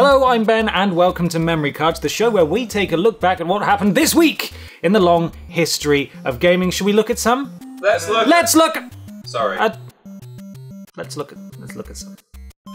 Hello, I'm Ben, and welcome to Memory Cards, the show where we take a look back at what happened this week in the long history of gaming. Should we look at some? Let's look. Let's look at some.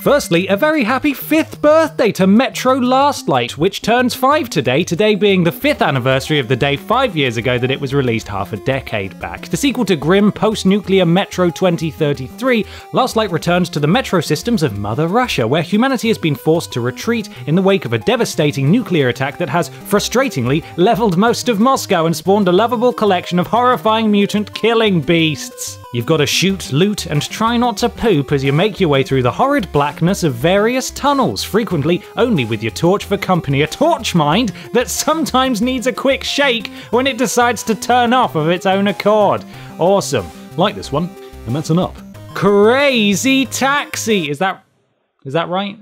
Firstly, a very happy 5th birthday to Metro Last Light, which turns 5 today being the 5th anniversary of the day 5 years ago that it was released half a decade back. The sequel to grim post-nuclear Metro 2033, Last Light returns to the metro systems of Mother Russia, where humanity has been forced to retreat in the wake of a devastating nuclear attack that has, frustratingly, leveled most of Moscow and spawned a lovable collection of horrifying mutant killing beasts. You've got to shoot, loot, and try not to poop as you make your way through the horrid blackness of various tunnels, frequently only with your torch for company. A torch, mind, that sometimes needs a quick shake when it decides to turn off of its own accord. Awesome. Like this one, and that's an up. Crazy Taxi! Is that right?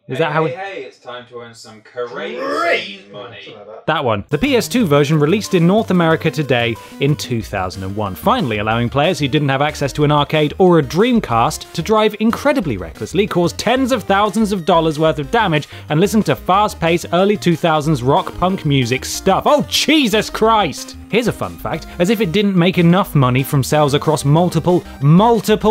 Is that how Hey, it's time to earn some crazy money. That one. The PS2 version released in North America today in 2001, finally allowing players who didn't have access to an arcade or a Dreamcast to drive incredibly recklessly, cause tens of thousands of dollars worth of damage, and listen to fast-paced early 2000s rock punk music stuff. Oh, Jesus Christ! Here's a fun fact: as if it didn't make enough money from sales across multiple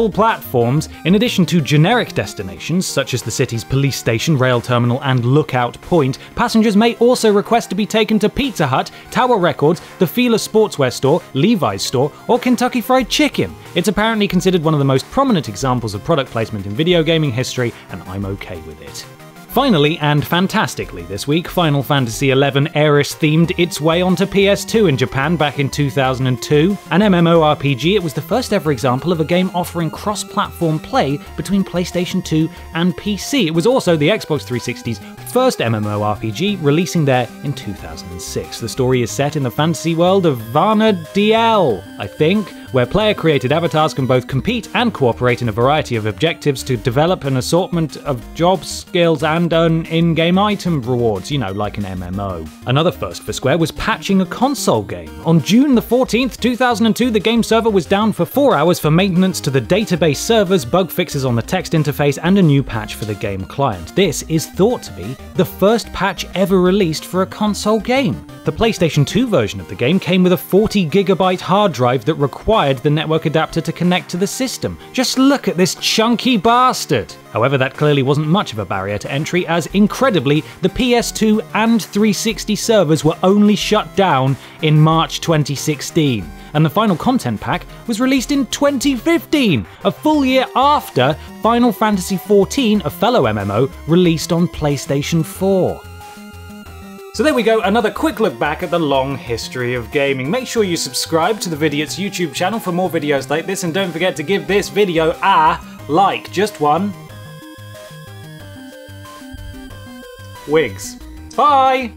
platforms, in addition to generic destinations such as the city's police station, rail terminal, and lookout point, passengers may also request to be taken to Pizza Hut, Tower Records, the Fila Sportswear store, Levi's store, or Kentucky Fried Chicken. It's apparently considered one of the most prominent examples of product placement in video gaming history, and I'm okay with it. Finally, and fantastically this week, Final Fantasy XI Aeris themed its way onto PS2 in Japan back in 2002. An MMORPG, it was the first ever example of a game offering cross-platform play between PlayStation 2 and PC. It was also the Xbox 360's first MMORPG, releasing there in 2006. The story is set in the fantasy world of Varna DL, I think, where player-created avatars can both compete and cooperate in a variety of objectives to develop an assortment of jobs, skills, and earn in-game item rewards, you know, like an MMO. Another first for Square was patching a console game. On June the 14th, 2002, the game server was down for 4 hours for maintenance to the database servers, bug fixes on the text interface, and a new patch for the game client. This is thought to be the first patch ever released for a console game. The PlayStation 2 version of the game came with a 40GB hard drive that required the network adapter to connect to the system. Just look at this chunky bastard! However, that clearly wasn't much of a barrier to entry, as incredibly, the PS2 and 360 servers were only shut down in March 2016. And the final content pack was released in 2015, a full year after Final Fantasy XIV, a fellow MMO, released on PlayStation 4. So there we go, another quick look back at the long history of gaming. Make sure you subscribe to the Vidiots YouTube channel for more videos like this, and don't forget to give this video a like, just one. Wigs. Bye!